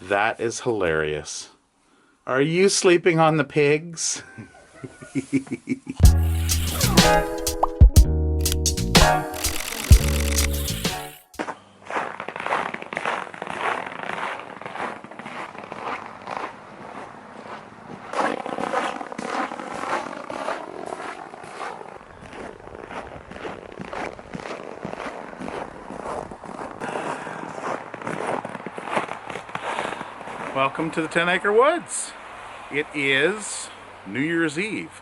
That is hilarious. Are you sleeping on the pigs? Welcome to the 10-acre woods. It is New Year's Eve.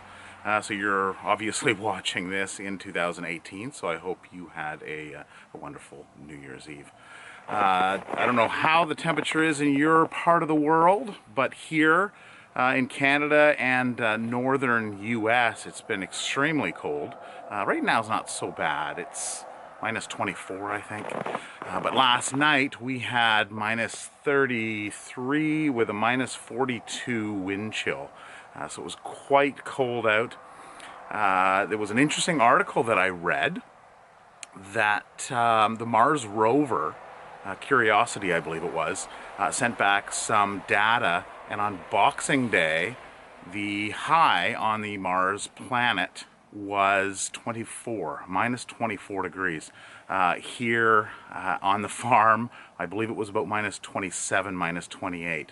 So you're obviously watching this in 2018, so I hope you had a wonderful New Year's Eve. I don't know how the temperature is in your part of the world, but here in Canada and northern US, it's been extremely cold. Right now it's not so bad. It's minus 24, I think. But last night we had minus 33 with a minus 42 wind chill. So it was quite cold out. There was an interesting article that I read that the Mars rover, Curiosity I believe it was, sent back some data, and on Boxing Day the high on the Mars planet was 24, minus 24 degrees. Here on the farm, I believe it was about minus 27, minus 28.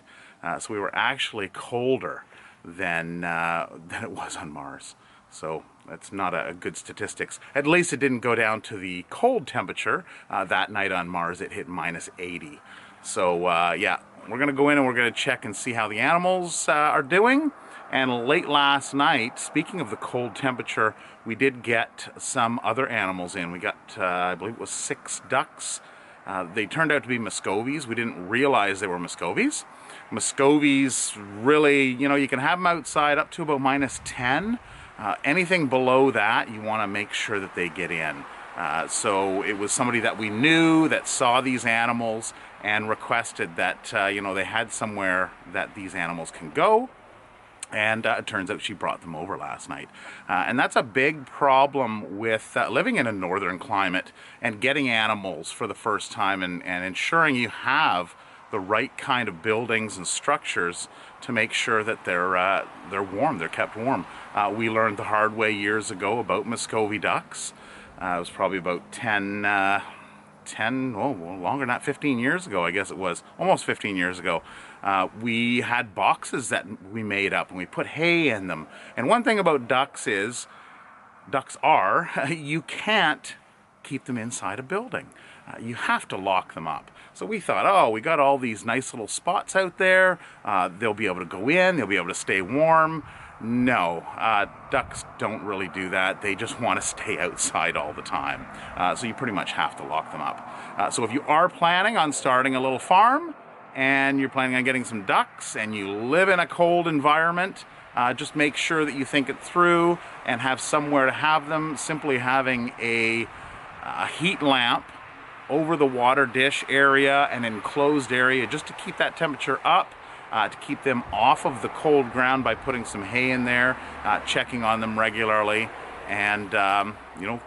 So we were actually colder than it was on Mars. So that's not a good statistics. At least it didn't go down to the cold temperature. That night on Mars it hit minus 80. So yeah, we're gonna go in and we're gonna check and see how the animals are doing. And late last night, speaking of the cold temperature, we did get some other animals in. We got, I believe it was 6 ducks. They turned out to be Muscovies. We didn't realize they were Muscovies. Muscovies really, you know, you can have them outside up to about minus 10. Anything below that, you want to make sure that they get in. So it was somebody that we knew that saw these animals and requested that, you know, they had somewhere that these animals can go. And it turns out she brought them over last night. And that's a big problem with living in a northern climate and getting animals for the first time and ensuring you have the right kind of buildings and structures to make sure that they're warm, they're kept warm. We learned the hard way years ago about Muscovy ducks. It was probably about longer than that, 15 years ago, I guess it was, almost 15 years ago. We had boxes that we made up and we put hay in them. And one thing about ducks is, you can't keep them inside a building. You have to lock them up. So we thought, oh, we got all these nice little spots out there. They'll be able to go in, they'll be able to stay warm. No, ducks don't really do that. They just want to stay outside all the time. So you pretty much have to lock them up. So if you are planning on starting a little farm and you're planning on getting some ducks and you live in a cold environment, just make sure that you think it through and have somewhere to have them. Simply having a heat lamp over the water dish area, an enclosed area, just to keep that temperature up. To keep them off of the cold ground by putting some hay in there, checking on them regularly, and you know,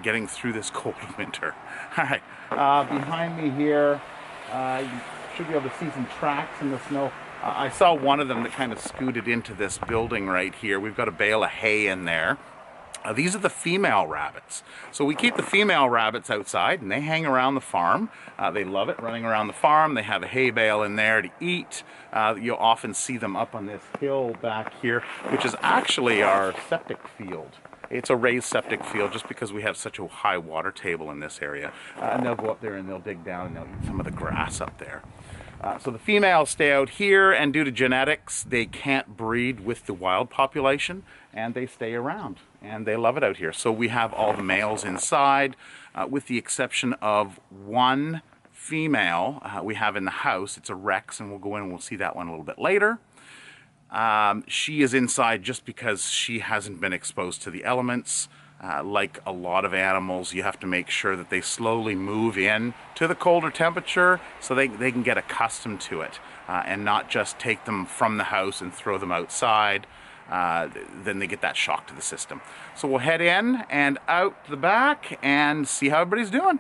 getting through this cold winter. All right, behind me here, you should be able to see some tracks in the snow. I saw one of them that kind of scooted into this building right here. We've got a bale of hay in there. These are the female rabbits. So we keep the female rabbits outside and they hang around the farm. They love it, running around the farm. They have a hay bale in there to eat. You'll often see them up on this hill back here, which is actually our septic field. It's a raised septic field just because we have such a high water table in this area. And they'll go up there and they'll dig down and they'll eat some of the grass up there. So the females stay out here, and due to genetics, they can't breed with the wild population, and they stay around, and they love it out here. So we have all the males inside, with the exception of one female we have in the house. It's a Rex, and we'll go in and we'll see that one a little bit later. She is inside just because she hasn't been exposed to the elements. Like a lot of animals, you have to make sure that they slowly move in to the colder temperature so they can get accustomed to it, and not just take them from the house and throw them outside. Then they get that shock to the system. So we'll head in and out the back and see how everybody's doing.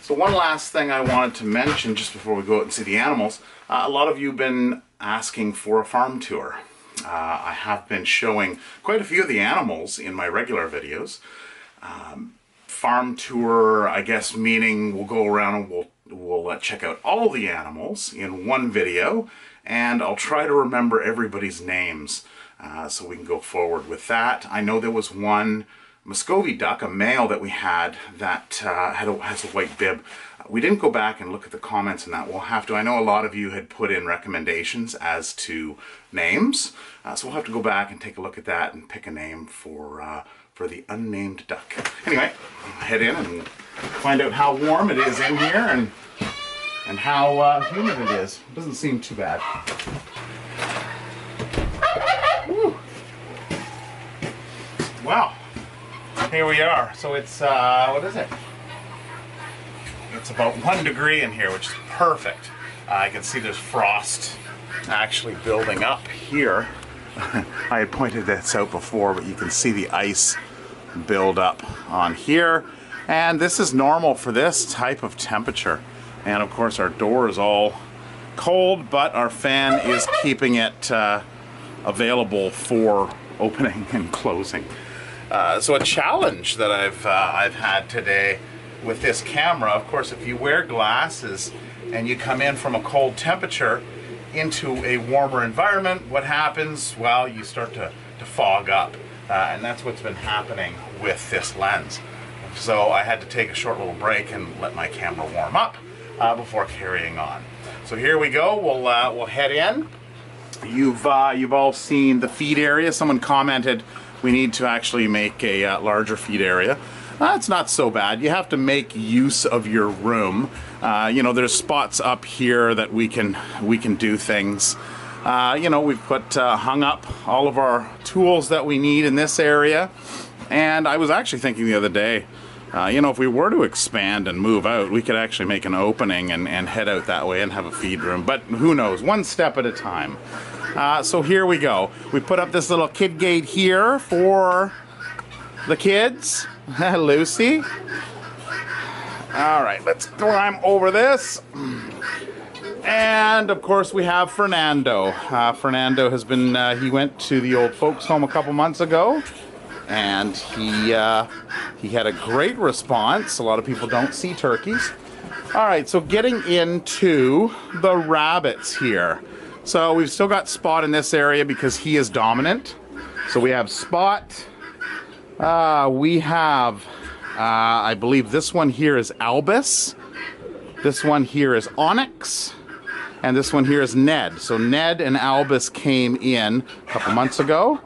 So one last thing I wanted to mention just before we go out and see the animals. A lot of you have been asking for a farm tour. I have been showing quite a few of the animals in my regular videos. Farm tour, I guess, meaning we'll go around and we'll check out all the animals in one video, and I'll try to remember everybody's names so we can go forward with that. I know there was one Muscovy duck, a male that we had that has a white bib. We didn't go back and look at the comments on that. We'll have to. I know a lot of you had put in recommendations as to names, so we'll have to go back and take a look at that and pick a name for the unnamed duck. Anyway, I'll head in and find out how warm it is in here and how humid it is. It doesn't seem too bad. Woo. Wow. Here we are. So it's, what is it? It's about 1 degree in here, which is perfect. I can see there's frost actually building up here. I had pointed this out before, but you can see the ice build up on here. And this is normal for this type of temperature. And of course our door is all cold, but our fan is keeping it available for opening and closing. So a challenge that I've had today with this camera, of course, if you wear glasses and you come in from a cold temperature into a warmer environment, what happens? Well, you start to fog up, and that's what's been happening with this lens. So I had to take a short little break and let my camera warm up before carrying on. So here we go. We'll head in. You've all seen the feed area. Someone commented we need to actually make a larger feed area. It's not so bad. You have to make use of your room. You know, there's spots up here that we can do things. You know, we've put hung up all of our tools that we need in this area. And I was actually thinking the other day, you know, if we were to expand and move out, we could actually make an opening and head out that way and have a feed room. But who knows? One step at a time. So here we go. We put up this little kid gate here for the kids. Lucy. All right, let's climb over this. And of course we have Fernando. Fernando has been, he went to the old folks home a couple months ago, and he had a great response. A lot of people don't see turkeys. All right, so getting into the rabbits here. So we've still got Spot in this area because he is dominant. So we have Spot. We have, I believe this one here is Albus. This one here is Onyx. And this one here is Ned. So Ned and Albus came in a couple months ago.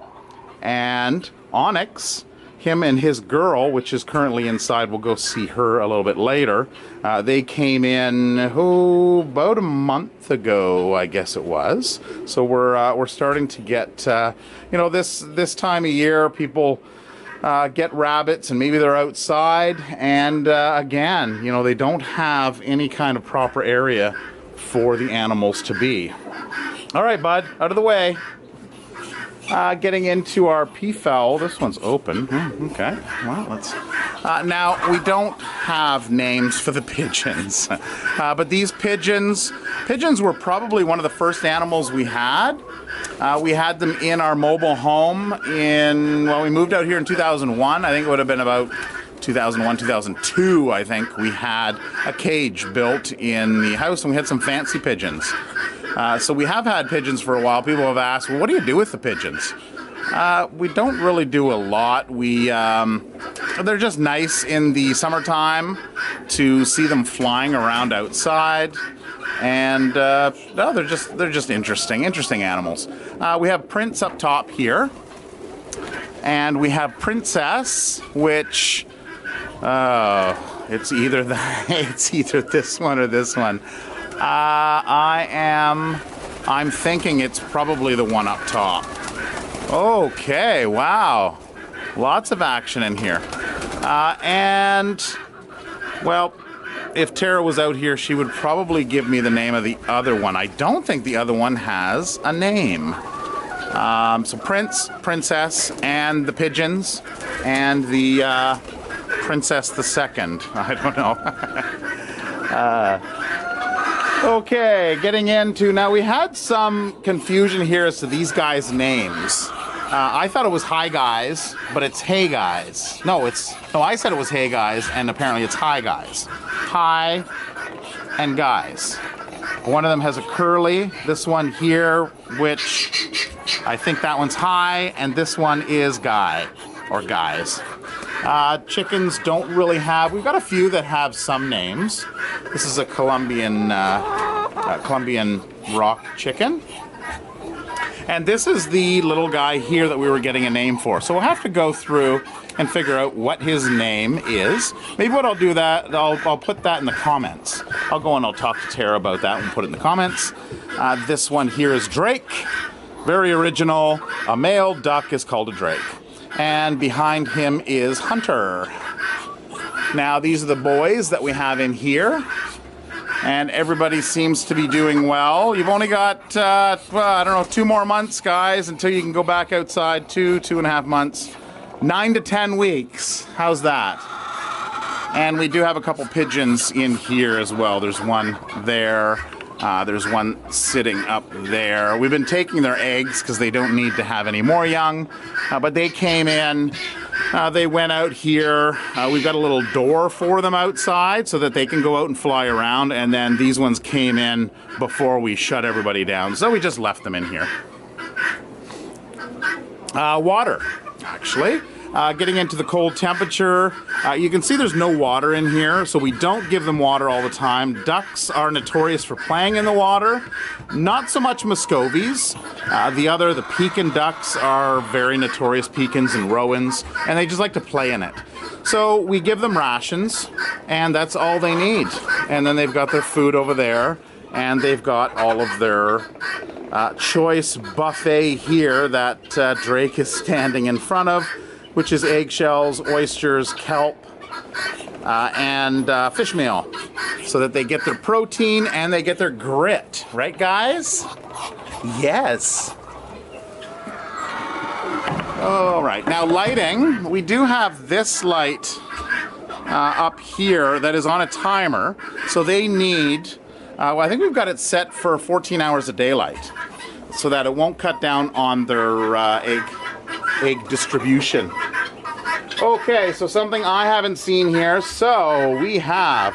And Onyx, him and his girl, which is currently inside, we'll go see her a little bit later. They came in, about a month ago, I guess it was. So we're starting to get, you know, this time of year, people get rabbits and maybe they're outside. And again, you know, they don't have any kind of proper area for the animals to be. All right, bud, out of the way. Getting into our peafowl. This one's open. Okay. Well, let's... now, we don't have names for the pigeons. But these pigeons were probably one of the first animals we had. We had them in our mobile home well, we moved out here in 2001. I think it would have been about 2001, 2002, I think. We had a cage built in the house, and we had some fancy pigeons. So we have had pigeons for a while. People have asked, well, what do you do with the pigeons? We don't really do a lot. They're just nice in the summertime to see them flying around outside. And no, they're just interesting animals. We have Prince up top here. And we have Princess, which it's either this one or this one. I'm thinking it's probably the one up top. Okay, wow. Lots of action in here. And, well, if Tara was out here, she would probably give me the name of the other one. I don't think the other one has a name. So Prince, Princess, and the pigeons, and the Princess the Second. I don't know. Okay, getting into, now we had some confusion here as to these guys' names. I thought it was Hi Guys, but it's Hey Guys. No, I said it was Hey Guys, and apparently it's Hi Guys. Hi and Guys. One of them has a curly, this one here, which I think that one's Hi, and this one is Guy, or Guys. Chickens don't really have, we've got a few that have some names. This is a Colombian rock chicken. And this is the little guy here that we were getting a name for. So we'll have to go through and figure out what his name is. Maybe what I'll do that, I'll put that in the comments. I'll go and I'll talk to Tara about that and put it in the comments. This one here is Drake. Very original. A male duck is called a drake. And behind him is Hunter. Now these are the boys that we have in here. And everybody seems to be doing well. You've only got, well, I don't know, 2 more months, guys, until you can go back outside. 2.5 months. 9 to 10 weeks. How's that? And we do have a couple pigeons in here as well. There's one there. There's one sitting up there. We've been taking their eggs because they don't need to have any more young. But they came in. They went out here. We've got a little door for them outside so that they can go out and fly around. And then these ones came in before we shut everybody down. So we just left them in here. Water, actually. Getting into the cold temperature, you can see there's no water in here, so we don't give them water all the time. Ducks are notorious for playing in the water, not so much Muscovies. The Pekin Ducks are very notorious, Pekins and Rowans, and they just like to play in it. So we give them rations, and that's all they need. And then they've got their food over there, and they've got all of their choice buffet here that Drake is standing in front of, which is eggshells, oysters, kelp, and fish meal, so that they get their protein and they get their grit. Right, guys? Yes. All right, now lighting. We do have this light up here that is on a timer, so they need, well, I think we've got it set for 14 hours of daylight, so that it won't cut down on their egg distribution. Okay, so something I haven't seen here. So we have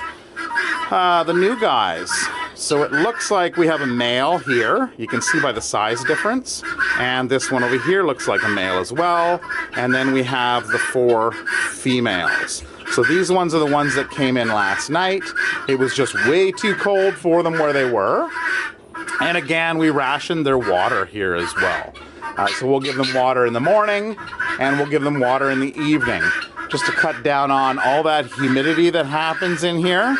the new guys. So it looks like we have a male here. You can see by the size difference. And this one over here looks like a male as well. And then we have the 4 females. So these ones are the ones that came in last night. It was just way too cold for them where they were. And again, we rationed their water here as well. So we'll give them water in the morning, and we'll give them water in the evening, just to cut down on all that humidity that happens in here.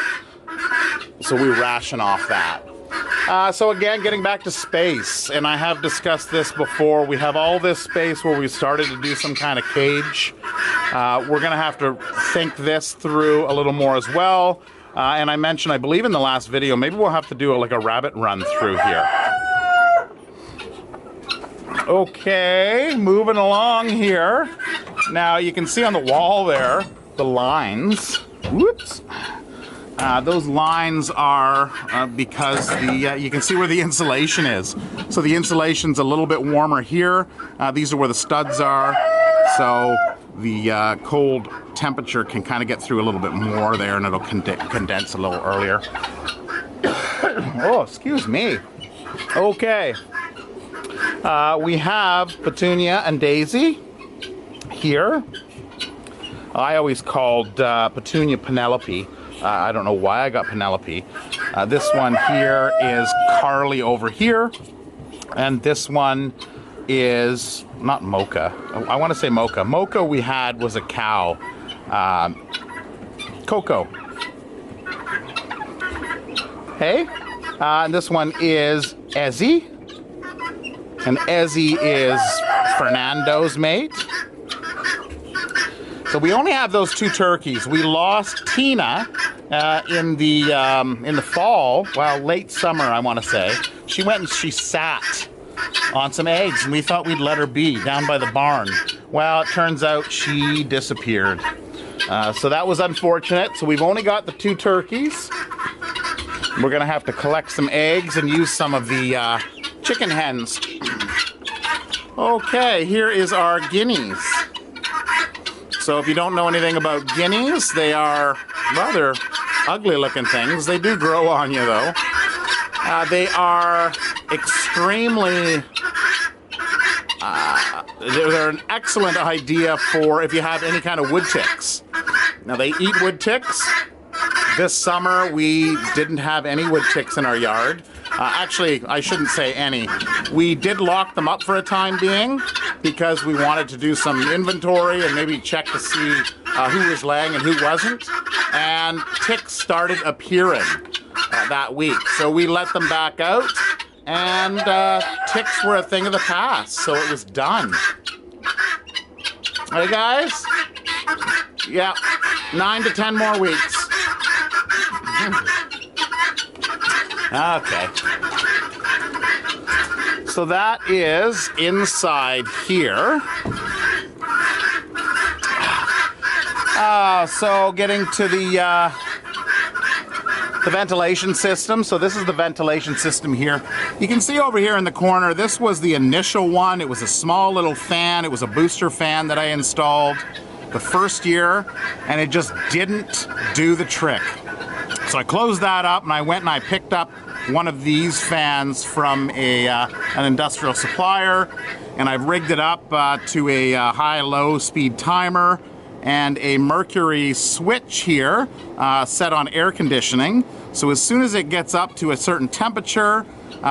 So we ration off that. So again, getting back to space, and I have discussed this before, we have all this space where we started to do some kind of cage. We're going to have to think this through a little more as well. And I mentioned, I believe in the last video, maybe we'll have to do like a rabbit run through here. Okay, moving along here. Now you can see on the wall there, the lines. Whoops. Those lines are because you can see where the insulation is. So the insulation's a little bit warmer here. These are where the studs are. So the cold temperature can kind of get through a little bit more there, and it'll condense a little earlier. Oh, excuse me. Okay. We have Petunia and Daisy here. I always called Petunia Penelope. I don't know why I got Penelope. This one here is Carly over here. And this one is not Mocha. I want to say Mocha. Mocha we had was a cow. Coco. Hey? And this one is Ezzy. And Ezzy is Fernando's mate. So we only have those 2 turkeys. We lost Tina in the fall, well, late summer, I want to say. She went and she sat on some eggs, and we thought we'd let her be down by the barn. Well, it turns out she disappeared. So that was unfortunate. So we've only got the 2 turkeys. We're gonna have to collect some eggs and use some of the chicken hens. Okay, here is our guineas. So if you don't know anything about guineas, they are rather ugly looking things. They do grow on you though. They are extremely, they're an excellent idea for if you have any kind of wood ticks. Now they eat wood ticks. This summer we didn't have any wood ticks in our yard. Actually, I shouldn't say any. We did lock them up for a time being because we wanted to do some inventory and maybe check to see who was laying and who wasn't. And ticks started appearing that week. So we let them back out and ticks were a thing of the past. So it was done. Hey guys? Yeah, 9 to 10 more weeks. Okay. So that is inside here. So getting to the ventilation system. So this is the ventilation system here. You can see over here in the corner, this was the initial one. It was a small little fan. It was a booster fan that I installed the first year, and it just didn't do the trick. So I closed that up and I went and I picked up one of these fans from an industrial supplier, and I've rigged it up to a high-low speed timer and a mercury switch here set on air conditioning. So as soon as it gets up to a certain temperature,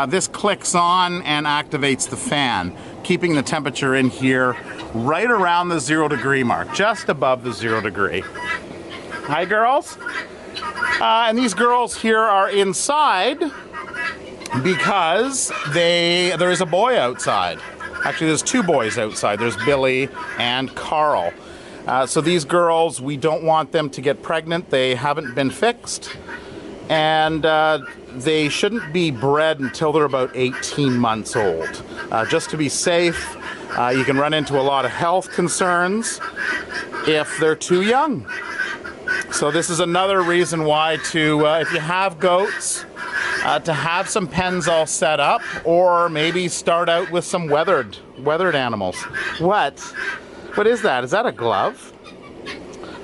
this clicks on and activates the fan, keeping the temperature in here right around the 0 degree mark, just above the 0 degree. Hi girls. And these girls here are inside because there is a boy outside. Actually, there's two boys outside. There's Billy and Carl. So these girls, we don't want them to get pregnant. They haven't been fixed. And they shouldn't be bred until they're about 18 months old. Just to be safe, you can run into a lot of health concerns if they're too young. So this is another reason why to, if you have goats, to have some pens all set up, or maybe start out with some weathered animals. What? What is that? Is that a glove?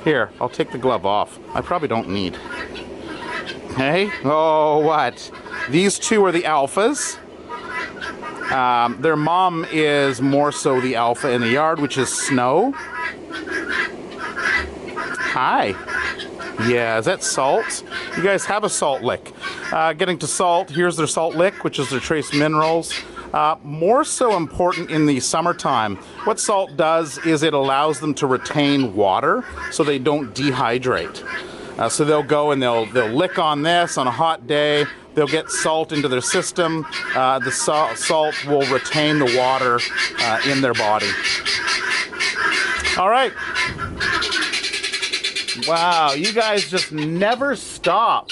Here, I'll take the glove off. I probably don't need. Hey? Oh, what? These two are the alphas. Their mom is more so the alpha in the yard, which is Snow. Hi. Yeah, is that salt? You guys have a salt lick. Getting to salt, here's their salt lick, which is their trace minerals. More so important in the summertime. What salt does is it allows them to retain water so they don't dehydrate. So they'll go and they'll lick on this on a hot day. They'll get salt into their system. The salt will retain the water in their body. All right. Wow, you guys just never stop.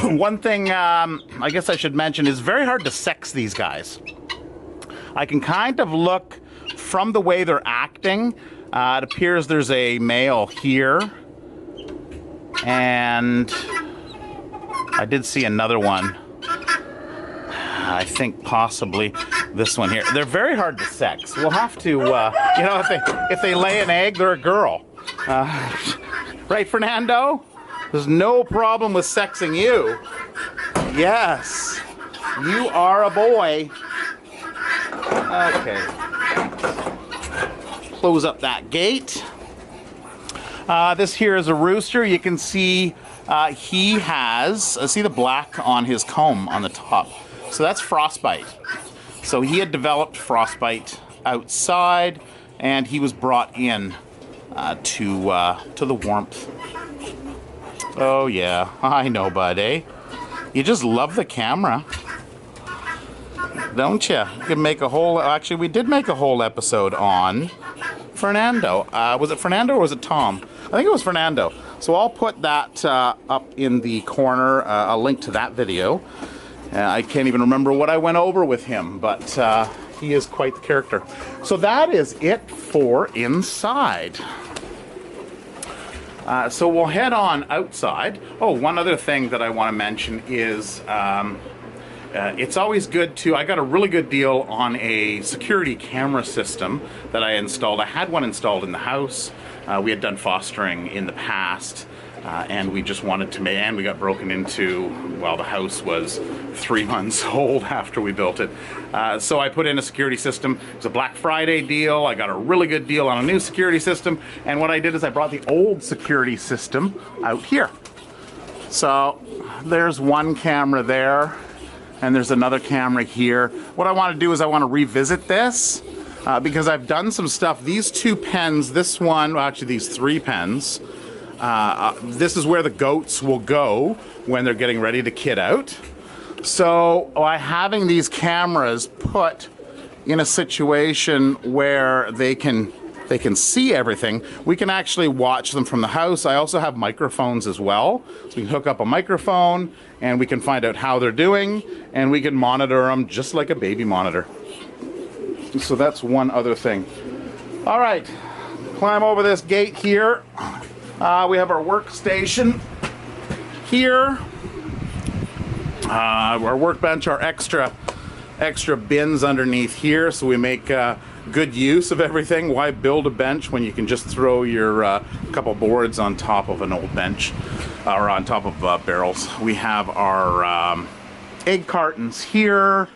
One thing I guess I should mention is very hard to sex these guys. I can kind of look from the way they're acting. It appears there's a male here. And I did see another one. I think possibly this one here. They're very hard to sex. We'll have to, you know, if they lay an egg, they're a girl. Right, Fernando? There's no problem with sexing you. Yes, you are a boy. Okay. Close up that gate. This here is a rooster. You can see he has, see the black on his comb on the top. So that's frostbite. So he had developed frostbite outside, and he was brought in to the warmth. Oh yeah, I know, bud, eh? You just love the camera, don't you? You can make a whole, actually we did make a whole episode on Fernando. Was it Fernando or was it Tom? I think it was Fernando. So I'll put that up in the corner, a link to that video. I can't even remember what I went over with him, but he is quite the character. So that is it for inside. So we'll head on outside. Oh, one other thing that I want to mention is it's always good to, I got a really good deal on a security camera system that I installed. I had one installed in the house. We had done fostering in the past, and we just wanted to make, and we got broken into while the house was 3 months old after we built it. So I put in a security system. It was a Black Friday deal. I got a really good deal on a new security system, and what I did is I brought the old security system out here. So there's one camera there, and there's another camera here. What I want to do is I want to revisit this because I've done some stuff. These 2 pens, this one, well, actually these 3 pens, this is where the goats will go when they're getting ready to kid out. So by having these cameras put in a situation where they can see everything, we can actually watch them from the house. I also have microphones as well. So we can hook up a microphone and we can find out how they're doing, and we can monitor them just like a baby monitor. So that's one other thing. All right, climb over this gate here. We have our workstation here. Our workbench, our extra bins underneath here, so we make good use of everything. Why build a bench when you can just throw your couple boards on top of an old bench or on top of barrels? We have our egg cartons here.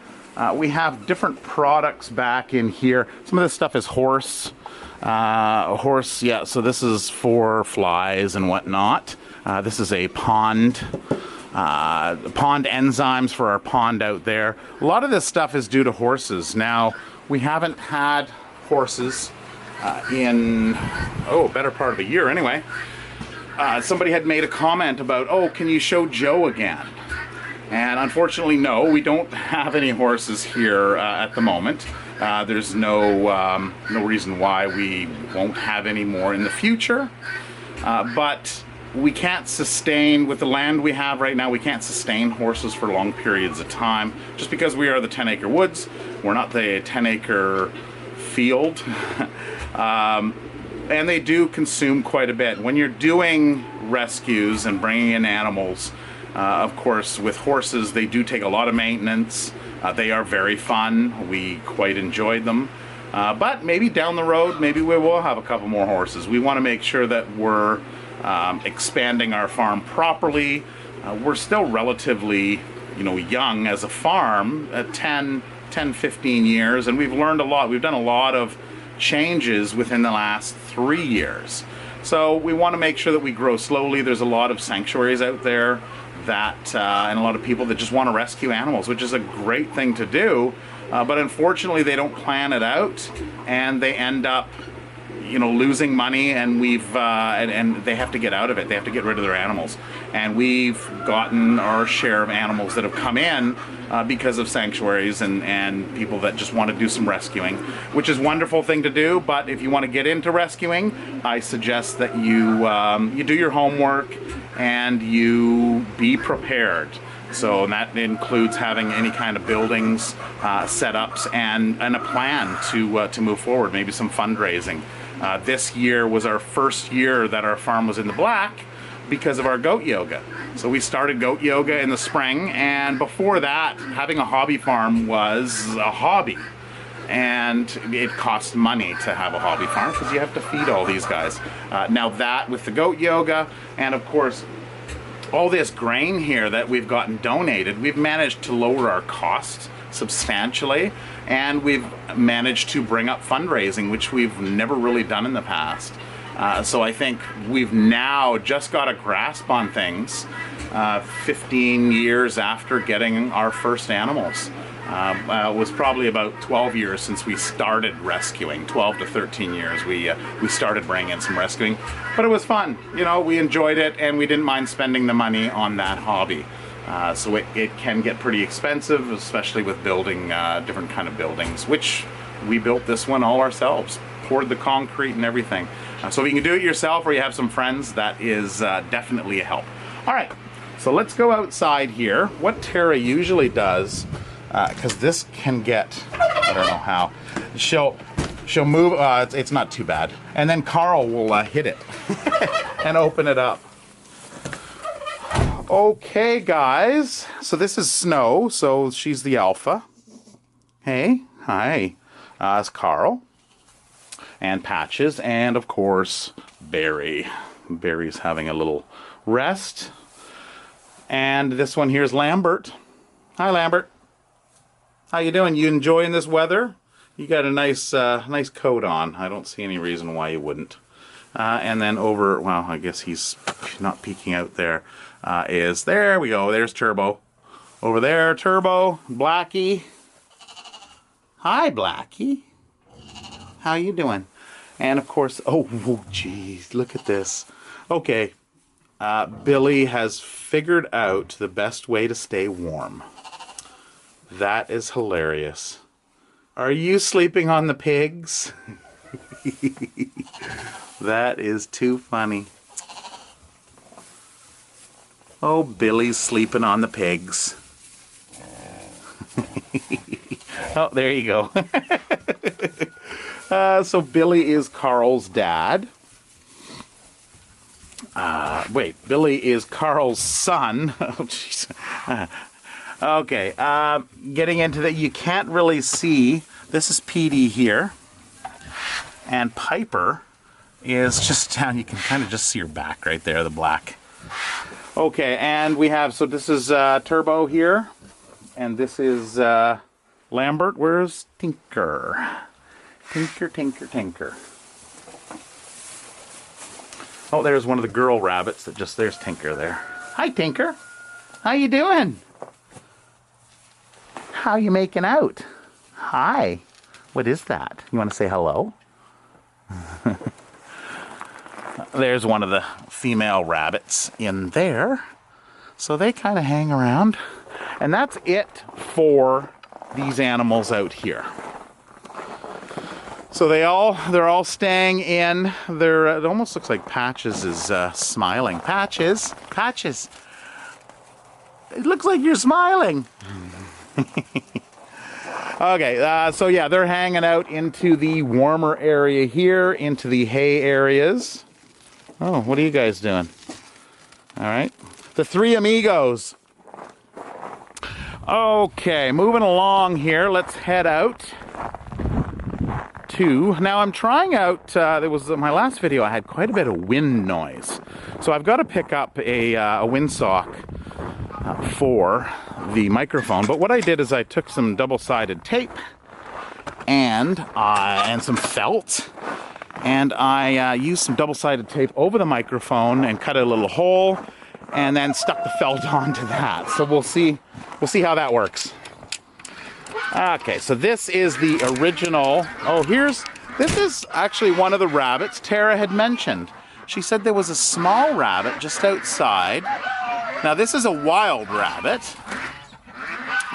We have different products back in here. Some of this stuff is horse. Yeah, so this is for flies and whatnot. This is a pond enzymes for our pond out there. A lot of this stuff is due to horses. Now, we haven't had horses in, a better part of a year anyway. Somebody had made a comment about, oh, can you show Joe again? And unfortunately, no, we don't have any horses here at the moment. There's no reason why we won't have any more in the future. But we can't sustain, with the land we have right now, we can't sustain horses for long periods of time. Just because we are the 10-acre woods, we're not the 10-acre field. And they do consume quite a bit. When you're doing rescues and bringing in animals, of course, with horses, they do take a lot of maintenance. They are very fun. We quite enjoyed them. But maybe down the road, maybe we will have a couple more horses. We want to make sure that we're expanding our farm properly. We're still relatively, young as a farm, at 10, 15 years, and we've learned a lot. We've done a lot of changes within the last 3 years. So we want to make sure that we grow slowly. There's a lot of sanctuaries out there that, and a lot of people that just want to rescue animals, which is a great thing to do. But unfortunately, they don't plan it out, and they end up losing money, and and they have to get out of it. They have to get rid of their animals. And we've gotten our share of animals that have come in because of sanctuaries and people that just want to do some rescuing, which is a wonderful thing to do. But if you want to get into rescuing, I suggest that you do your homework and you be prepared. So that includes having any kind of buildings, setups, and a plan to move forward, maybe some fundraising. This year was our first year that our farm was in the black because of our goat yoga. So we started goat yoga in the spring, and before that, having a hobby farm was a hobby. And it costs money to have a hobby farm because you have to feed all these guys. Now that with the goat yoga, and of course, all this grain here that we've gotten donated, we've managed to lower our costs substantially, and we've managed to bring up fundraising, which we've never really done in the past. So I think we've now just got a grasp on things 15 years after getting our first animals. It was probably about 12 years since we started rescuing. 12 to 13 years we started bringing in some rescuing, but it was fun. We enjoyed it, and we didn't mind spending the money on that hobby. So it can get pretty expensive, especially with building different kind of buildings, which we built this one all ourselves, poured the concrete and everything. So if you can do it yourself, or you have some friends, that is definitely a help. All right, so let's go outside here. What Tara usually does, because this can get, I don't know how, she'll She'll move. It's not too bad. And then Carl will hit it and open it up. Okay, guys. So this is Snow. So she's the alpha. Hey, hi. It's Carl. And Patches. And, of course, Barry. Barry's having a little rest. And this one here is Lambert. Hi, Lambert. How you doing? You enjoying this weather? You got a nice nice coat on. I don't see any reason why you wouldn't. And then over, well, I guess he's not peeking out there, there we go. There's Turbo. Over there, Turbo. Blackie. Hi, Blackie. How you doing? And, of course, oh, geez, look at this. Okay, Billy has figured out the best way to stay warm. That is hilarious. Are you sleeping on the pigs? That is too funny. Oh, Billy's sleeping on the pigs. Oh, there you go. So Billy is Carl's dad. Wait, Billy is Carl's son. Oh, jeez. Okay, getting into that, you can't really see. This is Petey here. And Piper is just down. You can kind of just see her back right there, the black. Okay, and we have, so this is Turbo here. And this is Lambert. Where's Tinker? Tinker, Tinker, Tinker. Oh, there's one of the girl rabbits that just, there's Tinker there. Hi, Tinker. How you doing? How you making out? Hi. What is that? You want to say hello? There's one of the female rabbits in there. So they kind of hang around. And that's it for these animals out here. So they're all staying in. It almost looks like Patches is smiling. Patches, Patches. It looks like you're smiling. Okay, so yeah, they're hanging out into the warmer area here, into the hay areas. Oh, what are you guys doing? All right. The three amigos. Okay, moving along here. Let's head out to... Now, I'm trying out... there was my last video, I had quite a bit of wind noise. So I've got to pick up a windsock for the microphone. But what I did is I took some double-sided tape and some felt. And I used some double-sided tape over the microphone and cut a little hole and then stuck the felt onto that. So we'll see how that works. Okay, so this is the original. Oh, this is actually one of the rabbits Tara had mentioned. She said there was a small rabbit just outside. Now this is a wild rabbit.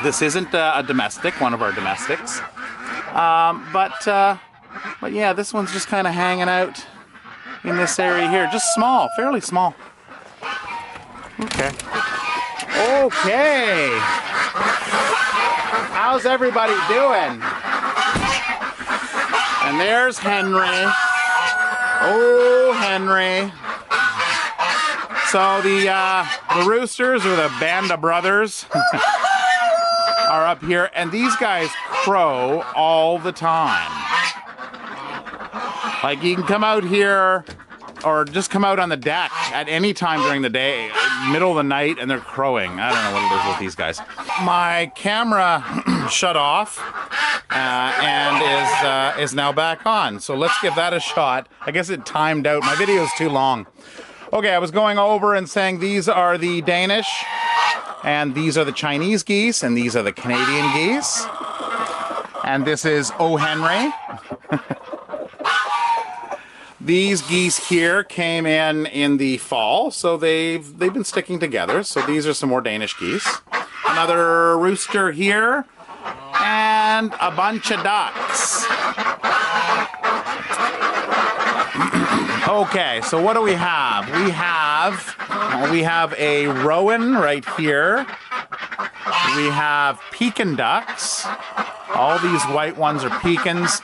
This isn't a domestic, one of our domestics. But yeah, this one's just kind of hanging out in this area here. Just small, fairly small. Okay. Okay. How's everybody doing? And there's Henry. Oh, Henry. So the Roosters, or the band of brothers, are up here, and these guys crow all the time. Like, you can come out here, or just come out on the deck at any time during the day, middle of the night, and they're crowing. I don't know what it is with these guys. My camera shut off and is now back on. So let's give that a shot. I guess it timed out. My video is too long. Okay, I was going over and saying these are the Danish, and these are the Chinese geese, and these are the Canadian geese. And this is O. Henry. These geese here came in the fall, so they've been sticking together. So these are some more Danish geese. Another rooster here, and a bunch of ducks. Okay, so what do we have? We have a rowan right here. We have Pekin Ducks All these white ones are Pekins.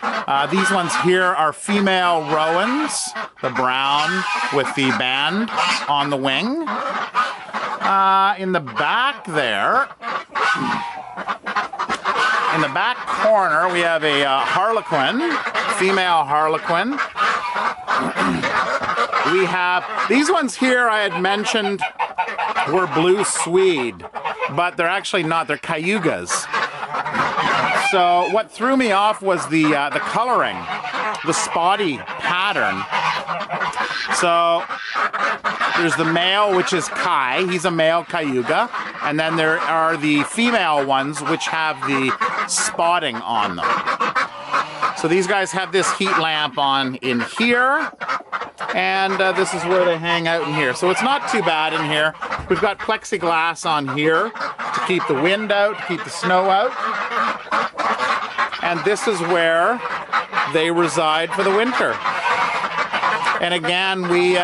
These ones here are female Rowans, the brown with the band on the wing. In the back there, in the back corner, we have a Harlequin, female Harlequin. We have, these ones here I had mentioned were blue Swede, but they're actually not, they're Cayugas. So what threw me off was the coloring, the spotty pattern. So there's the male, which is Kai, he's a male Cayuga, and then there are the female ones which have the spotting on them. So these guys have this heat lamp on in here, and this is where they hang out in here. So it's not too bad in here. We've got plexiglass on here to keep the wind out, to keep the snow out. And this is where they reside for the winter. And again, we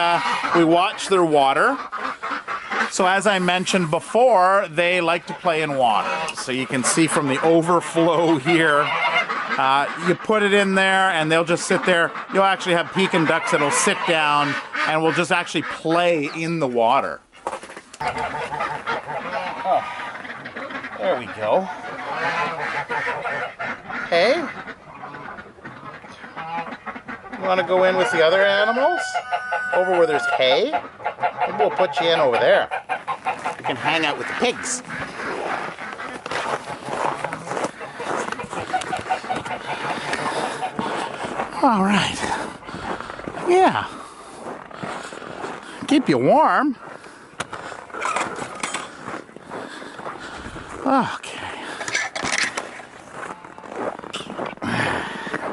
watch their water. So as I mentioned before, they like to play in water. So you can see from the overflow here, you put it in there and they'll just sit there. You'll actually have Pekin Ducks that'll sit down and will just actually play in the water. Oh, there we go. Hey? You want to go in with the other animals? Over where there's hay? Maybe we'll put you in over there. You can hang out with the pigs. All right. Yeah. Keep you warm. Okay.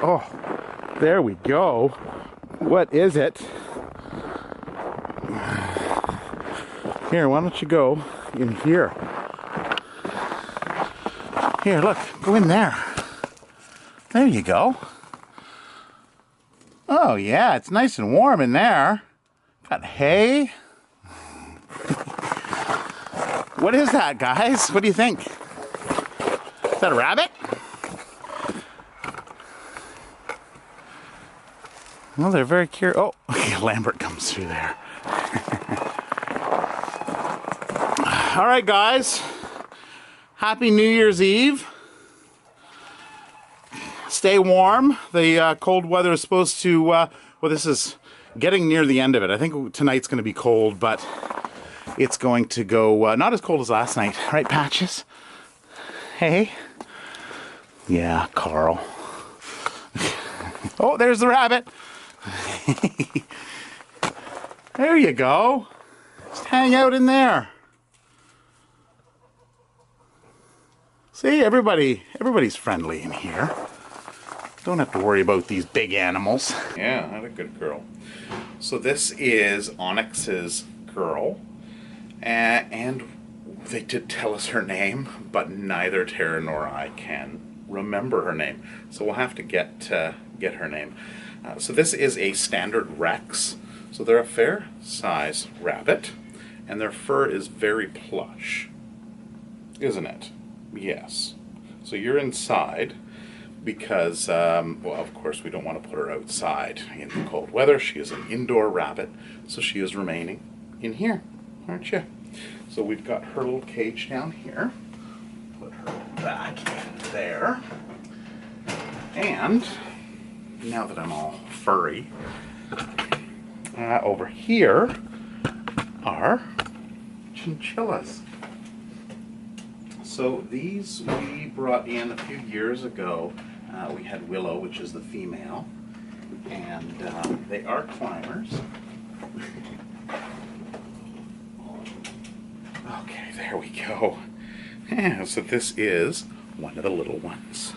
Oh, there we go. What is it? Here, why don't you go in here? Here, look, go in there. There you go. Oh yeah, it's nice and warm in there. Got hay. What is that, guys? What do you think? Is that a rabbit? Well, they're very curious. Oh, Lambert comes through there. All right, guys. Happy New Year's Eve. Stay warm. The cold weather is supposed to, well, this is getting near the end of it. I think tonight's going to be cold, but it's going to go not as cold as last night. Right, Patches? Hey? Yeah, Carl. Oh, there's the rabbit. There you go. Just hang out in there. See, everybody's friendly in here. Don't have to worry about these big animals. Yeah, not a good girl. So this is Onyx's girl. And they did tell us her name, but neither Tara nor I can remember her name. So we'll have to get her name. So this is a standard Rex. So they're a fair size rabbit. And their fur is very plush. Isn't it? Yes. So you're inside because, well, of course, we don't want to put her outside in the cold weather. She is an indoor rabbit, so she is remaining in here, aren't you? So we've got her little cage down here. Put her back in there. And now that I'm all furry, over here are chinchillas. So these we brought in a few years ago. We had Willow, which is the female, and they are climbers. Okay, there we go. Yeah, so this is one of the little ones.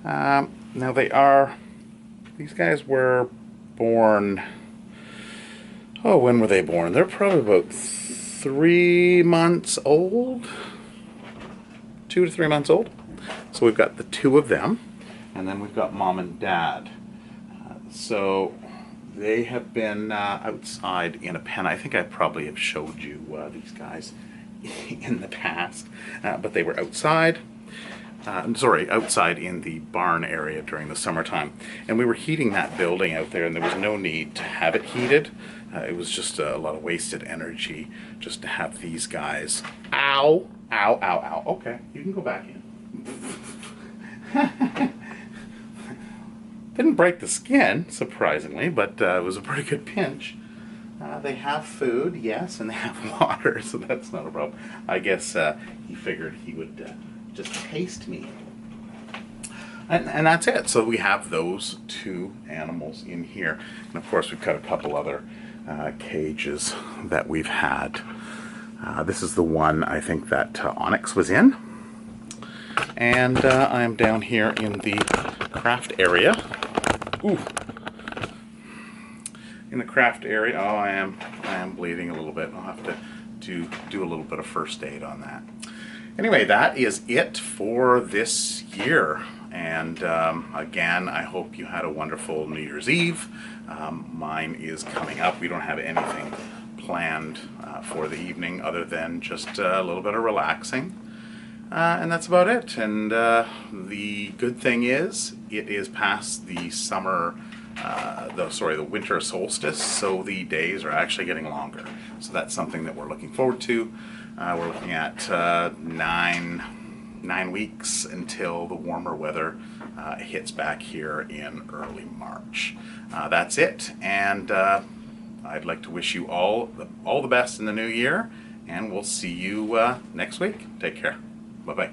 Now these guys were born, oh, when were they born? They're probably about 3 months old, 2 to 3 months old. So we've got the two of them, and then we've got mom and dad. So they have been outside in a pen. I think I probably have showed you these guys in the past, but they were outside. Sorry, outside in the barn area during the summertime. And we were heating that building out there, and there was no need to have it heated. It was just a lot of wasted energy just to have these guys. Ow! Ow, ow, ow. Okay, you can go back in. Didn't break the skin, surprisingly, but it was a pretty good pinch. They have food, yes, and they have water, so that's not a problem. I guess he figured he would just taste me. And that's it. So we have those two animals in here. And of course we've got a couple other cages that we've had. This is the one I think that Onyx was in. And I am down here in the craft area. Ooh. In the craft area, oh, I am bleeding a little bit. I'll have to do a little bit of first aid on that. Anyway, that is it for this year. And again, I hope you had a wonderful New Year's Eve. Mine is coming up. We don't have anything planned for the evening other than just a little bit of relaxing. And that's about it. And the good thing is, it is past the summer, the winter solstice, so the days are actually getting longer. So that's something that we're looking forward to. We're looking at 9 weeks until the warmer weather hits back here in early March. That's it, and I'd like to wish you all the best in the new year, and we'll see you next week. Take care. Bye-bye.